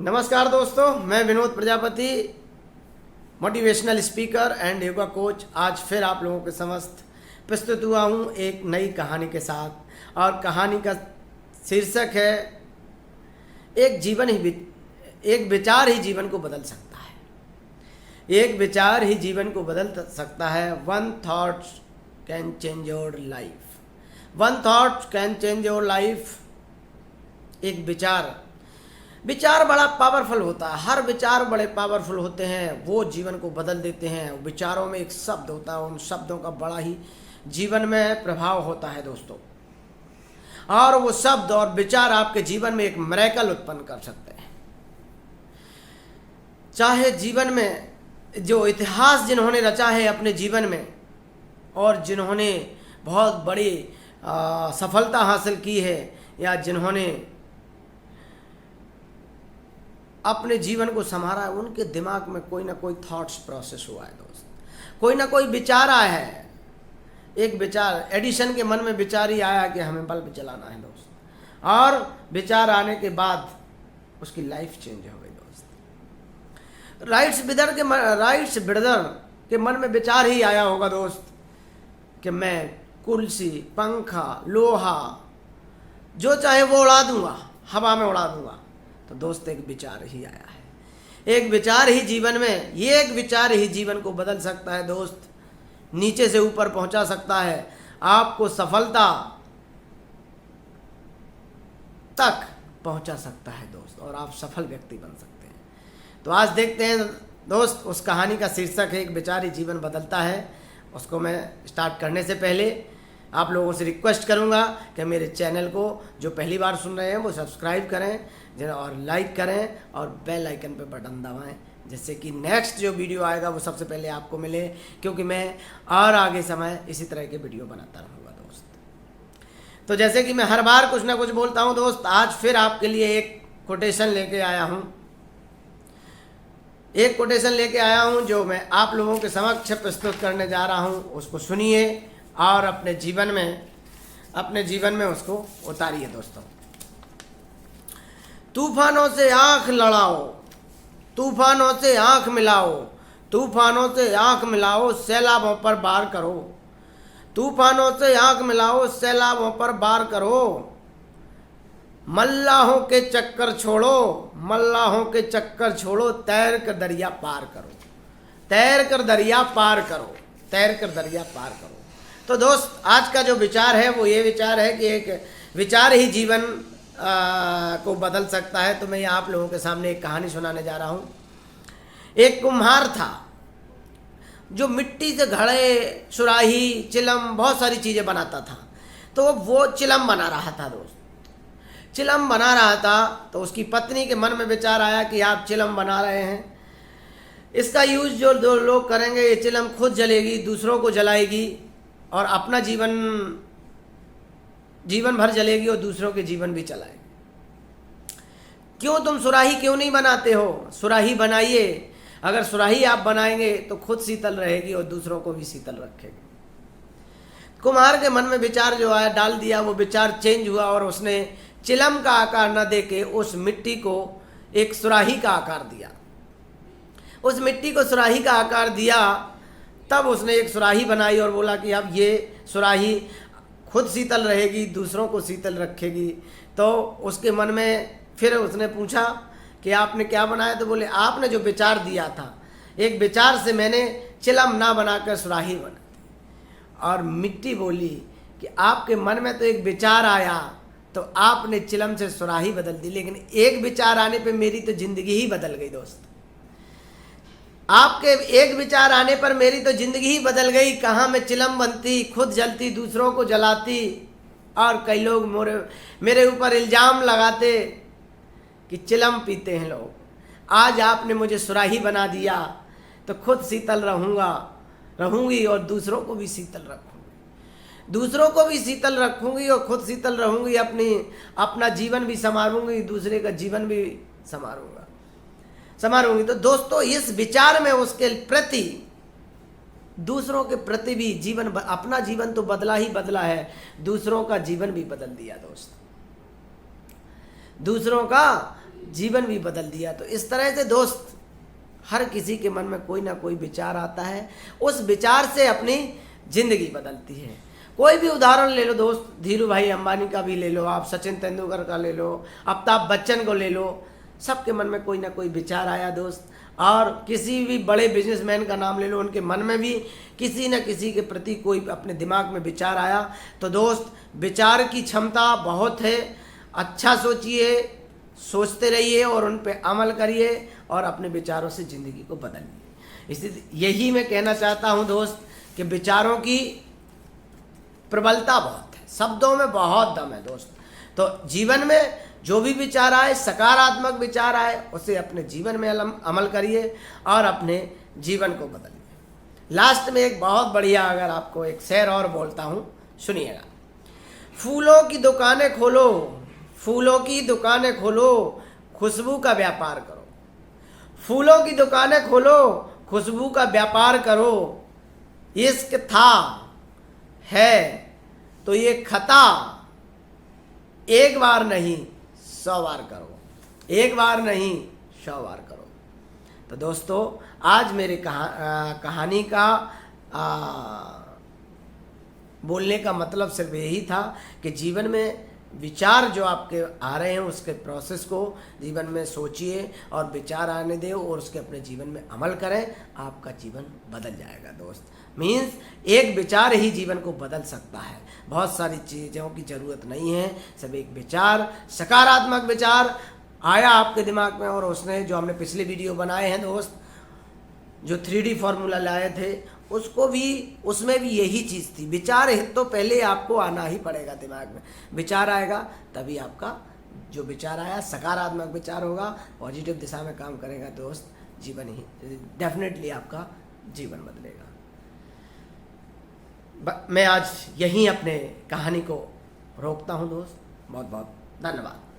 नमस्कार दोस्तों, मैं Vinod Prajapati, motivational speaker and yoga coach. आज फिर आप लोगों के समस्त प्रस्तुत हुआ हूँ एक नई कहानी के साथ। और कहानी का शीर्षक है एक विचार ही जीवन को बदल सकता है। एक विचार ही जीवन को बदल सकता है। One thought can change your life. One thought can change your life. एक विचार बड़ा पावरफुल होता है। हर विचार बड़े पावरफुल होते हैं, वो जीवन को बदल देते हैं। विचारों में एक शब्द होता है, उन शब्दों का बड़ा ही जीवन में प्रभाव होता है दोस्तों। और वो शब्द और विचार आपके जीवन में एक मिरेकल उत्पन्न कर सकते हैं। चाहे जीवन में जो इतिहास जिन्होंने रचा है अपने जीवन में, और जिन्होंने बहुत बड़ी सफलता हासिल की है, या जिन्होंने अपने जीवन को संभाला है, उनके दिमाग में कोई ना कोई थॉट्स प्रोसेस हुआ है दोस्त। कोई ना कोई विचार आया है। एक विचार, एडिसन के मन में विचार ही आया कि हमें बल्ब जलाना है दोस्त, और विचार आने के बाद उसकी लाइफ चेंज हो गई दोस्त। राइट्स बिल्डर के मन में विचार ही आया होगा दोस्त कि मैं कुर्सी, पंखा, लोहा जो चाहे वो उड़ा दूंगा, हवा में उड़ा दूंगा। तो दोस्त एक विचार ही आया है। एक विचार ही जीवन में, ये एक विचार ही जीवन को बदल सकता है दोस्त। नीचे से ऊपर पहुंचा सकता है, आपको सफलता तक पहुंचा सकता है दोस्त, और आप सफल व्यक्ति बन सकते हैं। तो आज देखते हैं दोस्त, उस कहानी का शीर्षक है एक विचार ही जीवन बदलता है। उसको मैं स्टार्ट करने से पहले आप लोगों से रिक्वेस्ट करूंगा कि मेरे चैनल को जो पहली बार सुन रहे हैं वो सब्सक्राइब करें और लाइक करें, और बेल आइकन पे बटन दबाएं, जिससे कि नेक्स्ट जो वीडियो आएगा वो सबसे पहले आपको मिले, क्योंकि मैं और आगे समय इसी तरह के वीडियो बनाता रहूँगा दोस्त। तो जैसे कि मैं हर बार कुछ ना कुछ बोलता हूँ दोस्त, आज फिर आपके लिए एक कोटेशन लेके आया हूँ। एक कोटेशन लेके आया हूँ जो मैं आप लोगों के समक्ष प्रस्तुत करने जा रहा हूँ। उसको सुनिए और अपने जीवन में उसको उतारिए दोस्तों। तूफानों से आंख लड़ाओ, तूफानों से आंख मिलाओ, तूफानों से आंख मिलाओ, सैलाबों पर वार करो। तूफानों से आंख मिलाओ, सैलाबों पर वार करो। मल्लाहों के चक्कर छोड़ो, मल्लाहों के चक्कर छोड़ो, तैर कर दरिया पार करो, तैर कर दरिया पार करो, तैर कर दरिया पार करो। तो दोस्त, आज का जो विचार है वो ये विचार है कि एक विचार ही जीवन को बदल सकता है। तो मैं आप लोगों के सामने एक कहानी सुनाने जा रहा हूँ। एक कुम्हार था जो मिट्टी से घड़े, सुराही, चिलम, बहुत सारी चीज़ें बनाता था। तो वो चिलम बना रहा था दोस्त, चिलम बना रहा था। तो उसकी पत्नी के मन में विचार आया कि आप चिलम बना रहे हैं, इसका यूज जो दो लोग करेंगे, ये चिलम खुद जलेगी, दूसरों को जलाएगी, और अपना जीवन भर जलेगी और दूसरों के जीवन भी चलाएगी। क्यों तुम सुराही क्यों नहीं बनाते हो? सुराही बनाइए। अगर सुराही आप बनाएंगे तो खुद शीतल रहेगी और दूसरों को भी शीतल रखेगी। कुम्हार के मन में विचार जो आया, डाल दिया, वो विचार चेंज हुआ, और उसने चिलम का आकार न देके उस मिट्टी को एक सुराही का आकार दिया। उस मिट्टी को सुराही का आकार दिया, तब उसने एक सुराही बनाई और बोला कि अब ये सुराही खुद शीतल रहेगी, दूसरों को शीतल रखेगी। तो उसके मन में फिर उसने पूछा कि आपने क्या बनाया? तो बोले, आपने जो विचार दिया था, एक विचार से मैंने चिलम ना बनाकर सुराही बना दी। और मिट्टी बोली कि आपके मन में तो एक विचार आया, तो आपने चिलम से सुराही बदल दी, लेकिन एक विचार आने पे मेरी तो जिंदगी ही बदल गई दोस्त। आपके एक विचार आने पर मेरी तो जिंदगी ही बदल गई। कहाँ मैं चिलम बनती, खुद जलती, दूसरों को जलाती, और कई लोग मेरे ऊपर इल्ज़ाम लगाते कि चिलम पीते हैं लोग। आज आपने मुझे सुराही बना दिया, तो खुद शीतल रहूँगी और दूसरों को भी शीतल रखूँगी, दूसरों को भी शीतल रखूँगी और खुद शीतल रहूँगी। अपना जीवन भी संवारूँगी, दूसरे का जीवन भी संवारूँगी। तो दोस्तों, इस विचार में उसके प्रति, दूसरों के प्रति भी अपना जीवन तो बदला ही बदला है, दूसरों का जीवन भी बदल दिया दोस्त। दूसरों का जीवन भी बदल दिया। तो इस तरह से दोस्त हर किसी के मन में कोई ना कोई विचार आता है, उस विचार से अपनी जिंदगी बदलती है। कोई भी उदाहरण ले लो दोस्त, धीरू भाई अंबानी का भी ले लो, आप सचिन तेंदुलकर का ले लो, अमिताभ बच्चन को ले लो, सबके मन में कोई ना कोई विचार आया दोस्त। और किसी भी बड़े बिजनेसमैन का नाम ले लो, उनके मन में भी किसी न किसी के प्रति कोई अपने दिमाग में विचार आया। तो दोस्त विचार की क्षमता बहुत है, अच्छा सोचिए, सोचते रहिए और उन पे अमल करिए और अपने विचारों से ज़िंदगी को बदलिए। इसलिए यही मैं कहना चाहता हूँ दोस्त कि विचारों की प्रबलता बहुत है, शब्दों में बहुत दम है दोस्त। तो जीवन में जो भी विचार आए, सकारात्मक विचार आए, उसे अपने जीवन में अमल करिए और अपने जीवन को बदलिए। लास्ट में एक बहुत बढ़िया अगर आपको एक शेर और बोलता हूँ, सुनिएगा। फूलों की दुकानें खोलो, फूलों की दुकानें खोलो, खुशबू का व्यापार करो। फूलों की दुकानें खोलो, खुशबू का व्यापार करो। इश्क था है तो ये खता, एक बार नहीं 100 बार करो, एक बार नहीं 100 बार करो। तो दोस्तों आज मेरे कहानी का बोलने का मतलब सिर्फ यही था कि जीवन में विचार जो आपके आ रहे हैं उसके प्रोसेस को जीवन में सोचिए और विचार आने दें और उसके अपने जीवन में अमल करें, आपका जीवन बदल जाएगा दोस्त। मीन्स एक विचार ही जीवन को बदल सकता है, बहुत सारी चीज़ों की ज़रूरत नहीं है। सब एक विचार, सकारात्मक विचार आया आपके दिमाग में और उसने जो हमने पिछले वीडियो बनाए हैं दोस्त, जो 3D फॉर्मूला लाए थे, उसको भी, उसमें भी यही चीज़ थी। विचार है तो पहले आपको आना ही पड़ेगा दिमाग में, विचार आएगा तभी आपका जो विचार आया सकारात्मक विचार होगा, पॉजिटिव दिशा में काम करेगा दोस्त, जीवन ही डेफिनेटली आपका जीवन बदलेगा। मैं आज यहीं अपने कहानी को रोकता हूँ दोस्त, बहुत बहुत धन्यवाद।